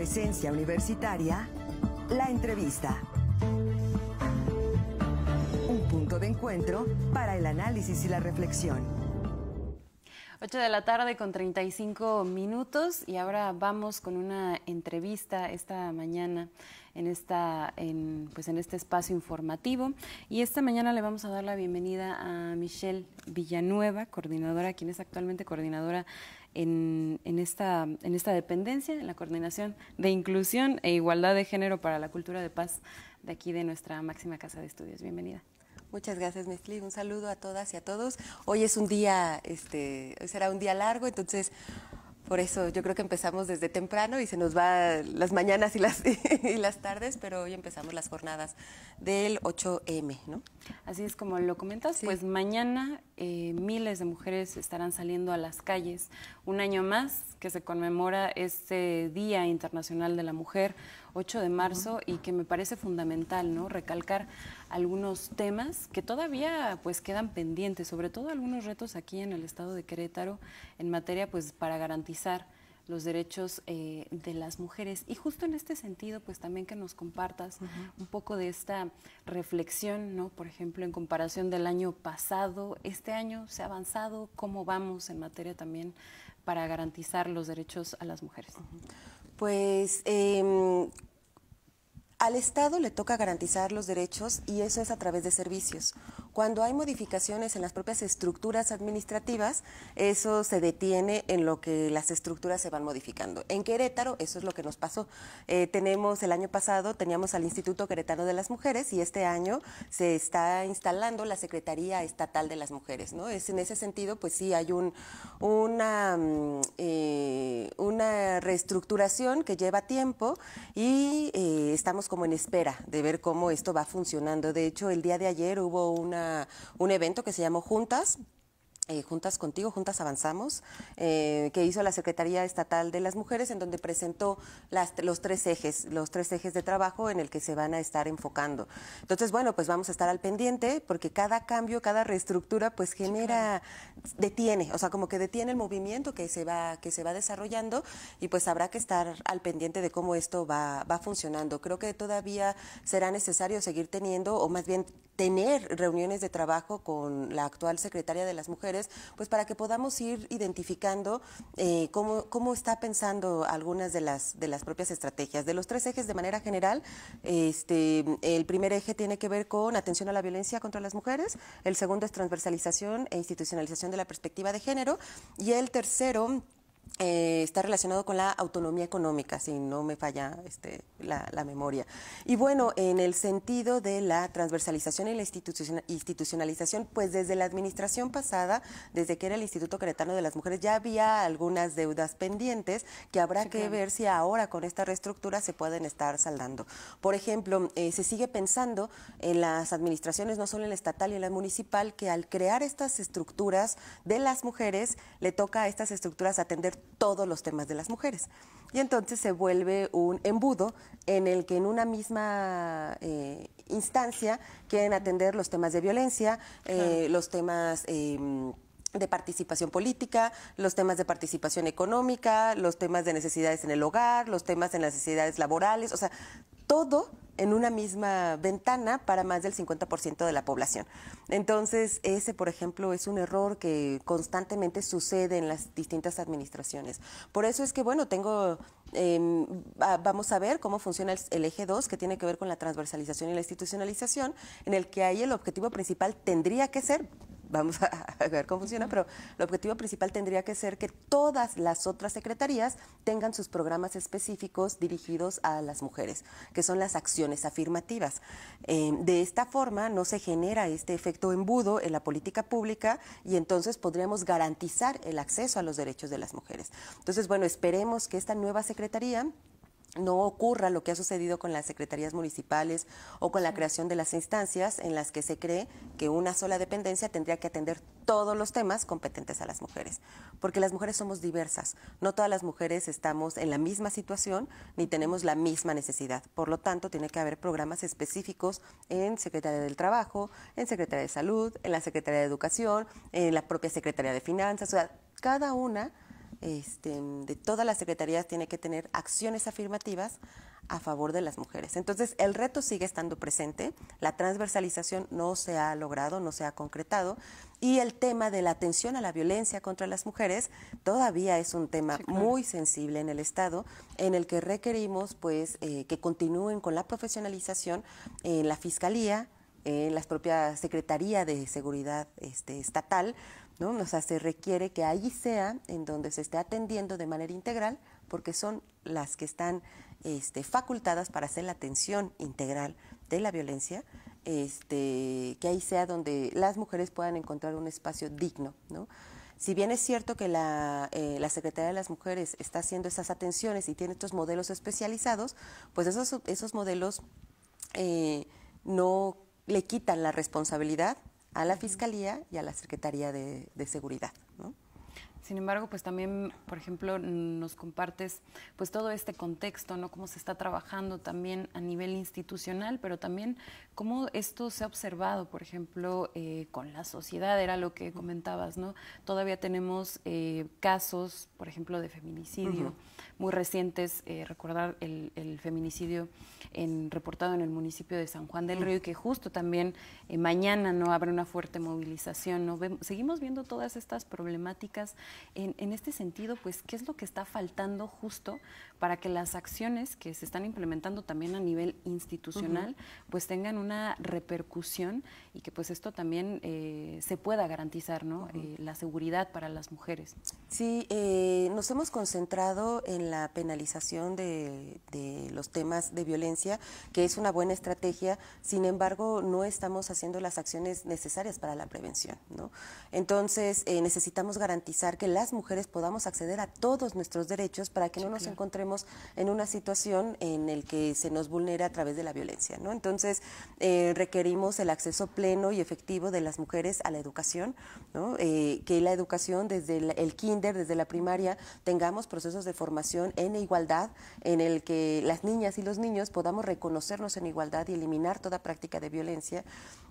Presencia Universitaria, la entrevista. Un punto de encuentro para el análisis y la reflexión. 8 de la tarde con 35 minutos y ahora vamos con una entrevista esta mañana en este espacio informativo. Y esta mañana le vamos a dar la bienvenida a Michelle Villanueva, coordinadora, quien es actualmente coordinadora en esta dependencia, en la Coordinación de Inclusión e Igualdad de Género para la Cultura de Paz de aquí de nuestra máxima casa de estudios. Bienvenida. Muchas gracias, Mesli. Un saludo a todas y a todos. Hoy es un día, hoy será un día largo, entonces por eso yo creo que empezamos desde temprano y se nos va las mañanas y las tardes, pero hoy empezamos las jornadas del 8M, ¿no? Así es como lo comentas, sí. Pues mañana miles de mujeres estarán saliendo a las calles, un año más que se conmemora este Día Internacional de la Mujer, 8 de marzo, y que me parece fundamental, ¿no? Recalcar algunos temas que todavía pues quedan pendientes, sobre todo algunos retos aquí en el estado de Querétaro en materia pues para garantizar los derechos de las mujeres. Y justo en este sentido, pues también que nos compartas un poco de esta reflexión, ¿no? Por ejemplo, en comparación del año pasado, este año se ha avanzado, ¿cómo vamos en materia también para garantizar los derechos a las mujeres? Pues al Estado le toca garantizar los derechos y eso es a través de servicios. Cuando hay modificaciones en las propias estructuras administrativas, eso se detiene en lo que las estructuras se van modificando. En Querétaro eso es lo que nos pasó. El año pasado teníamos al Instituto Queretano de las Mujeres y este año se está instalando la Secretaría Estatal de las Mujeres, ¿no? En ese sentido, pues sí hay una reestructuración que lleva tiempo y estamos como en espera de ver cómo esto va funcionando. De hecho, el día de ayer hubo un evento que se llamó Juntas Contigo, Juntas Avanzamos, que hizo la Secretaría Estatal de las Mujeres, en donde presentó los tres ejes de trabajo en el que se van a estar enfocando. Entonces, bueno, pues vamos a estar al pendiente, porque cada cambio, cada reestructura, pues genera, detiene, o sea, como que detiene el movimiento que se va desarrollando, y pues habrá que estar al pendiente de cómo esto va funcionando. Creo que todavía será necesario seguir teniendo, o más bien tener reuniones de trabajo con la actual Secretaria de las Mujeres, pues para que podamos ir identificando cómo está pensando algunas de las propias estrategias. De los tres ejes de manera general, el primer eje tiene que ver con atención a la violencia contra las mujeres, el segundo es transversalización e institucionalización de la perspectiva de género, y el tercero está relacionado con la autonomía económica, si no me falla la memoria. Y bueno, en el sentido de la transversalización y la institucionalización, pues desde la administración pasada, desde que era el Instituto Queretano de las Mujeres, ya había algunas deudas pendientes que habrá que ver si ahora con esta reestructura se pueden estar saldando. Por ejemplo, se sigue pensando en las administraciones, no solo en la estatal y en la municipal, que al crear estas estructuras de las mujeres, le toca a estas estructuras atender todos los temas de las mujeres. Y entonces se vuelve un embudo en el que en una misma instancia quieren atender los temas de violencia, los temas de participación política, los temas de participación económica, los temas de necesidades en el hogar, los temas de necesidades laborales, o sea, todo en una misma ventana para más del 50% de la población. Entonces, ese, por ejemplo, es un error que constantemente sucede en las distintas administraciones. Por eso es que, bueno, vamos a ver cómo funciona el eje 2, que tiene que ver con la transversalización y la institucionalización, en el que ahí el objetivo principal tendría que ser, vamos a ver cómo funciona, pero el objetivo principal tendría que ser que todas las otras secretarías tengan sus programas específicos dirigidos a las mujeres, que son las acciones afirmativas. De esta forma no se genera este efecto embudo en la política pública y entonces podríamos garantizar el acceso a los derechos de las mujeres. Entonces, bueno, esperemos que esta nueva secretaría no ocurra lo que ha sucedido con las secretarías municipales o con la creación de las instancias en las que se cree que una sola dependencia tendría que atender todos los temas competentes a las mujeres, porque las mujeres somos diversas, no todas las mujeres estamos en la misma situación ni tenemos la misma necesidad, por lo tanto tiene que haber programas específicos en Secretaría del Trabajo, en Secretaría de Salud, en la Secretaría de Educación, en la propia Secretaría de Finanzas, o sea, cada una de todas las secretarías tiene que tener acciones afirmativas a favor de las mujeres. Entonces, el reto sigue estando presente, la transversalización no se ha logrado, no se ha concretado, y el tema de la atención a la violencia contra las mujeres todavía es un tema muy sensible en el Estado, en el que requerimos pues que continúen con la profesionalización en la Fiscalía, en la propia Secretaría de Seguridad estatal, ¿no? O sea, se requiere que ahí sea en donde se esté atendiendo de manera integral, porque son las que están facultadas para hacer la atención integral de la violencia, que ahí sea donde las mujeres puedan encontrar un espacio digno, ¿no? Si bien es cierto que la Secretaría de las Mujeres está haciendo esas atenciones y tiene estos modelos especializados, pues esos modelos no le quitan la responsabilidad a la Fiscalía y a la Secretaría de Seguridad, ¿no? Sin embargo, pues también, por ejemplo, nos compartes pues todo este contexto, ¿no? Cómo se está trabajando también a nivel institucional, pero también cómo esto se ha observado, por ejemplo, con la sociedad, era lo que comentabas, ¿no? Todavía tenemos casos, por ejemplo, de feminicidio muy recientes, recordar el feminicidio reportado en el municipio de San Juan del Río, y que justo también mañana no habrá una fuerte movilización, ¿no? Seguimos viendo todas estas problemáticas. En este sentido, pues, ¿qué es lo que está faltando justo para que las acciones que se están implementando también a nivel institucional, pues tengan una repercusión y que pues esto también se pueda garantizar, ¿no? La seguridad para las mujeres? Sí, nos hemos concentrado en la penalización de los temas de violencia, que es una buena estrategia. Sin embargo, no estamos haciendo las acciones necesarias para la prevención, ¿no? Entonces, necesitamos garantizar que las mujeres podamos acceder a todos nuestros derechos para que no nos encontremos en una situación en el que se nos vulnere a través de la violencia, ¿no? Entonces, requerimos el acceso pleno y efectivo de las mujeres a la educación, ¿no? Que la educación desde el kinder, desde la primaria, tengamos procesos de formación en igualdad, en el que las niñas y los niños podamos reconocernos en igualdad y eliminar toda práctica de violencia.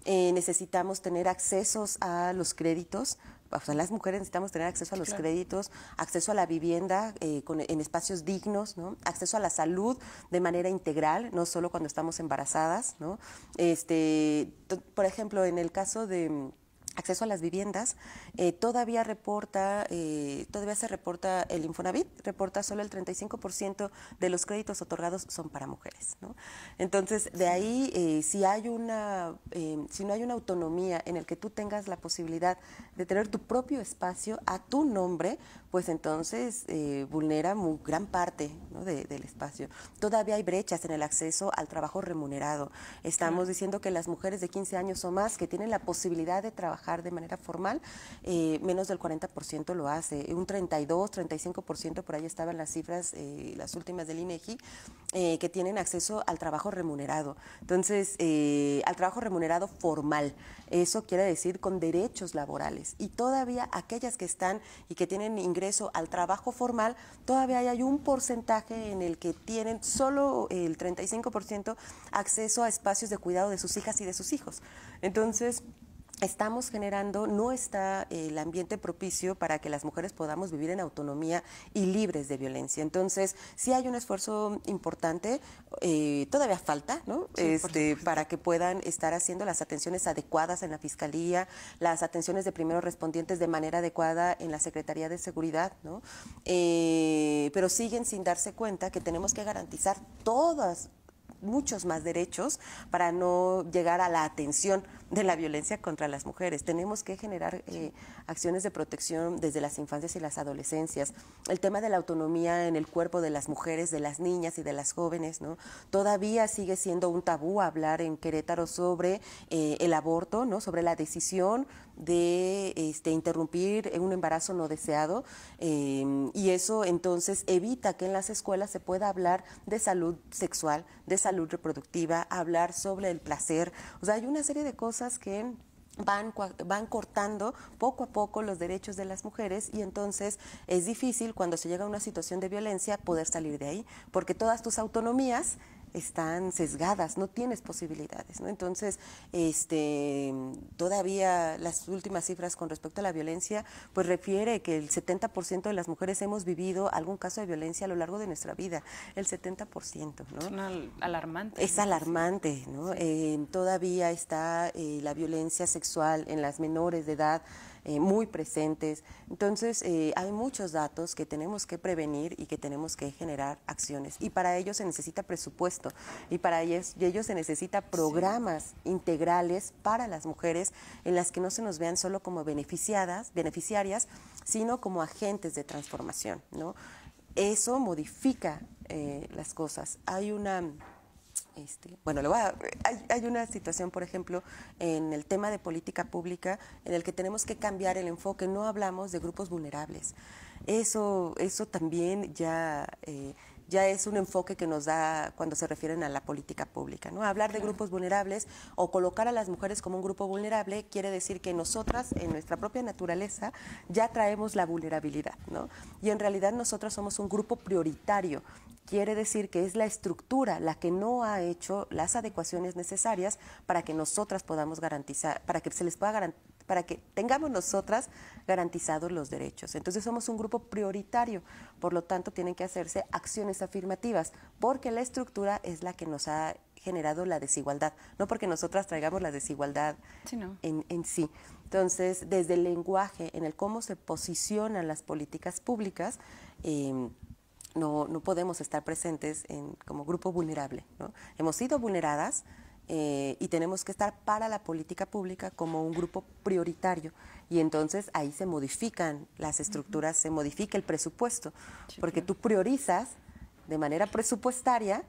Necesitamos tener accesos a los créditos. O sea, las mujeres necesitamos tener acceso a los créditos, acceso a la vivienda en espacios dignos, ¿no? Acceso a la salud de manera integral, no solo cuando estamos embarazadas, ¿no? Por ejemplo, en el caso de acceso a las viviendas, todavía se reporta el Infonavit, reporta solo el 35% de los créditos otorgados son para mujeres, ¿no? Entonces, de ahí, si no hay una autonomía en el que tú tengas la posibilidad de tener tu propio espacio a tu nombre, pues entonces vulnera gran parte, ¿no? del espacio. Todavía hay brechas en el acceso al trabajo remunerado. Estamos diciendo que las mujeres de 15 años o más que tienen la posibilidad de trabajar de manera formal, menos del 40% lo hace, un 32, 35%, por ahí estaban las cifras, las últimas del INEGI, que tienen acceso al trabajo remunerado. Entonces, al trabajo remunerado formal, eso quiere decir con derechos laborales. Y todavía aquellas que están y que tienen ingreso al trabajo formal, todavía hay un porcentaje en el que tienen solo el 35% acceso a espacios de cuidado de sus hijas y de sus hijos. Entonces, estamos generando, no está el ambiente propicio para que las mujeres podamos vivir en autonomía y libres de violencia. Entonces, sí hay un esfuerzo importante, todavía falta, ¿no? Para que puedan estar haciendo las atenciones adecuadas en la Fiscalía, las atenciones de primeros respondientes de manera adecuada en la Secretaría de Seguridad, ¿no? Pero siguen sin darse cuenta que tenemos que garantizar muchos más derechos para no llegar a la atención de la violencia contra las mujeres. Tenemos que generar acciones de protección desde las infancias y las adolescencias. El tema de la autonomía en el cuerpo de las mujeres, de las niñas y de las jóvenes, ¿no? Todavía sigue siendo un tabú hablar en Querétaro sobre el aborto, ¿no? Sobre la decisión de interrumpir un embarazo no deseado, y eso entonces evita que en las escuelas se pueda hablar de salud sexual, de salud reproductiva, hablar sobre el placer. O sea, hay una serie de cosas que van cortando poco a poco los derechos de las mujeres, y entonces es difícil cuando se llega a una situación de violencia poder salir de ahí, porque todas tus autonomías están sesgadas, no tienes posibilidades, ¿no? Entonces, todavía las últimas cifras con respecto a la violencia, pues refiere que el 70% de las mujeres hemos vivido algún caso de violencia a lo largo de nuestra vida, el 70%, ¿no? Es alarmante. Es alarmante, ¿no? Todavía está la violencia sexual en las menores de edad, muy presentes. Entonces, hay muchos datos que tenemos que prevenir y que tenemos que generar acciones. Y para ello se necesita presupuesto y para ello se necesita programas integrales para las mujeres en las que no se nos vean solo como beneficiarias, sino como agentes de transformación, ¿no? Eso modifica las cosas. Hay una... hay una situación, por ejemplo, en el tema de política pública en el que tenemos que cambiar el enfoque. No hablamos de grupos vulnerables. Eso también ya es un enfoque que nos da cuando se refieren a la política pública, ¿no? Hablar de grupos vulnerables o colocar a las mujeres como un grupo vulnerable quiere decir que nosotras, en nuestra propia naturaleza, ya traemos la vulnerabilidad, ¿no? Y en realidad nosotras somos un grupo prioritario. Quiere decir que es la estructura la que no ha hecho las adecuaciones necesarias para que nosotras podamos garantizar, para que se les pueda garantizar, para que tengamos nosotras garantizados los derechos. Entonces somos un grupo prioritario, por lo tanto tienen que hacerse acciones afirmativas, porque la estructura es la que nos ha generado la desigualdad, no porque nosotras traigamos la desigualdad en sí. Entonces, desde el lenguaje, en el cómo se posicionan las políticas públicas, no podemos estar presentes como grupo vulnerable, ¿no? Hemos sido vulneradas y tenemos que estar para la política pública como un grupo prioritario. Y entonces ahí se modifican las estructuras, se modifica el presupuesto, porque tú priorizas de manera presupuestaria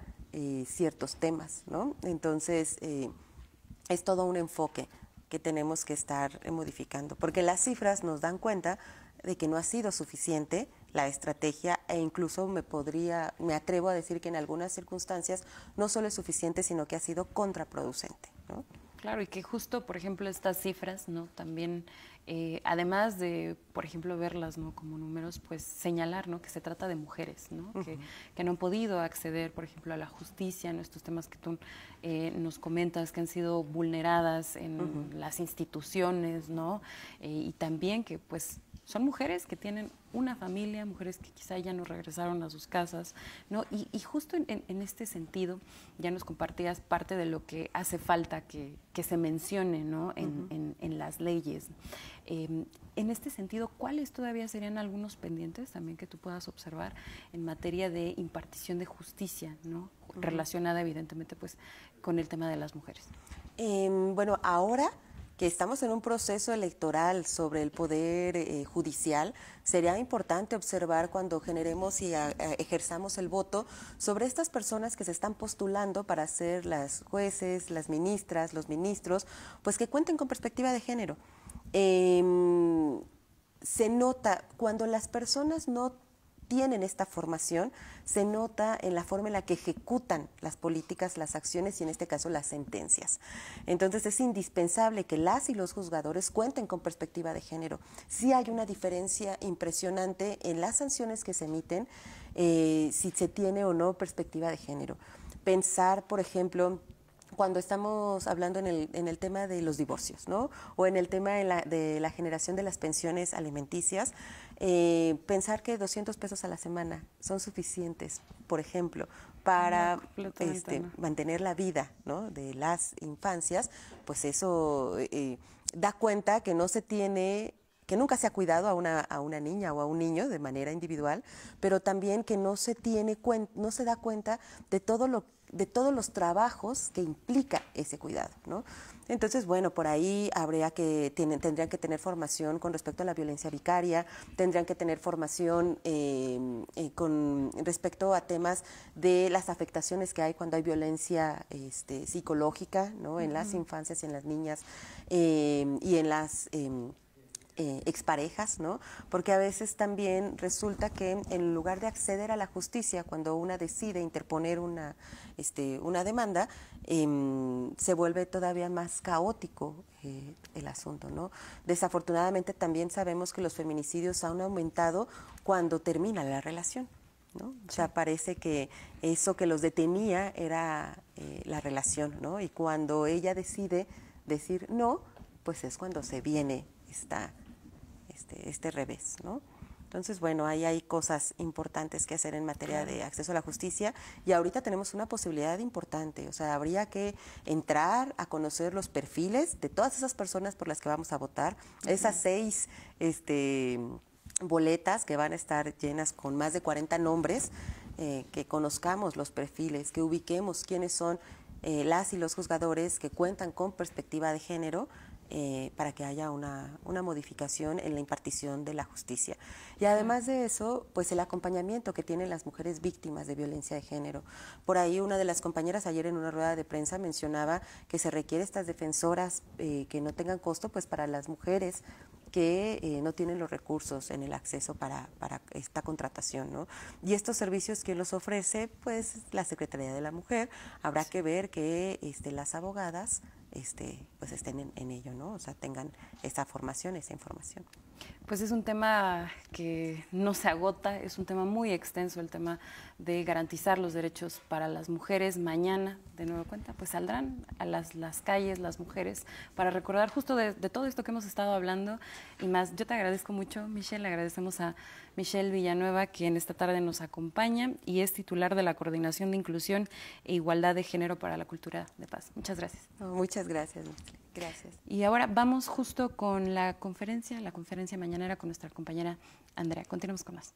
ciertos temas, ¿no? Entonces es todo un enfoque que tenemos que estar modificando, porque las cifras nos dan cuenta de que no ha sido suficiente la estrategia e incluso me atrevo a decir que en algunas circunstancias no solo es suficiente, sino que ha sido contraproducente, ¿no? Claro, y que justo, por ejemplo, estas cifras, ¿no? También, además de, por ejemplo, verlas, ¿no? Como números, pues señalar, ¿no? Que se trata de mujeres, ¿no? Que no han podido acceder, por ejemplo, a la justicia, en estos temas que tú nos comentas, que han sido vulneradas en las instituciones, ¿no? Y también que, pues, son mujeres que tienen una familia, mujeres que quizá ya no regresaron a sus casas, ¿no? Y justo en este sentido, ya nos compartías parte de lo que hace falta que se mencione, ¿no? En las leyes. En este sentido, ¿cuáles todavía serían algunos pendientes también que tú puedas observar en materia de impartición de justicia, ¿no? Relacionada evidentemente pues con el tema de las mujeres? Bueno, ahora que estamos en un proceso electoral sobre el poder judicial, sería importante observar cuando generemos y ejerzamos el voto sobre estas personas que se están postulando para ser las jueces, las ministras, los ministros, pues que cuenten con perspectiva de género. Se nota cuando las personas no tienen esta formación, se nota en la forma en la que ejecutan las políticas, las acciones y en este caso las sentencias. Entonces es indispensable que las y los juzgadores cuenten con perspectiva de género. Sí hay una diferencia impresionante en las sanciones que se emiten, si se tiene o no perspectiva de género. Pensar, por ejemplo, cuando estamos hablando en el tema de los divorcios, ¿no? O en el tema de la generación de las pensiones alimenticias, pensar que 200 pesos a la semana son suficientes, por ejemplo, para mantener la vida, ¿no? De las infancias, pues eso da cuenta que no se tiene, que nunca se ha cuidado a una niña o a un niño de manera individual, pero también que no se da cuenta de todos los trabajos que implica ese cuidado, ¿no? Entonces, bueno, por ahí tendrían que tener formación con respecto a la violencia vicaria, tendrían que tener formación con respecto a temas de las afectaciones que hay cuando hay violencia psicológica, ¿no? En las infancias y en las niñas y en las exparejas, ¿no? Porque a veces también resulta que en lugar de acceder a la justicia, cuando una decide interponer una demanda, se vuelve todavía más caótico el asunto, ¿no? Desafortunadamente también sabemos que los feminicidios han aumentado cuando termina la relación, ¿no? O sea, parece que eso que los detenía era la relación, ¿no? Y cuando ella decide decir no, pues es cuando se viene este revés, ¿no? Entonces, bueno, ahí hay cosas importantes que hacer en materia de acceso a la justicia y ahorita tenemos una posibilidad importante, o sea, habría que entrar a conocer los perfiles de todas esas personas por las que vamos a votar, esas 6 boletas que van a estar llenas con más de 40 nombres, que conozcamos los perfiles, que ubiquemos quiénes son las y los juzgadores que cuentan con perspectiva de género, para que haya una modificación en la impartición de la justicia. Y además de eso, pues el acompañamiento que tienen las mujeres víctimas de violencia de género. Por ahí una de las compañeras ayer en una rueda de prensa mencionaba que se requiere estas defensoras que no tengan costo pues para las mujeres que no tienen los recursos en el acceso para esta contratación, ¿no? Y estos servicios, ¿quién los ofrece? Pues la Secretaría de la Mujer. Habrá que ver que las abogadas pues estén en ello, ¿no? O sea, tengan esa formación, esa información. Pues es un tema que no se agota, es un tema muy extenso, el tema de garantizar los derechos para las mujeres. Mañana, de nueva cuenta, pues saldrán a las calles las mujeres para recordar justo de todo esto que hemos estado hablando y más. Yo te agradezco mucho, Michelle, le agradecemos a Michelle Villanueva, quien esta tarde nos acompaña y es titular de la Coordinación de Inclusión e Igualdad de Género para la Cultura de Paz. Muchas gracias. Muchas gracias, Michelle. Gracias. Y ahora vamos justo con la conferencia mañanera con nuestra compañera Andrea. Continuamos con más.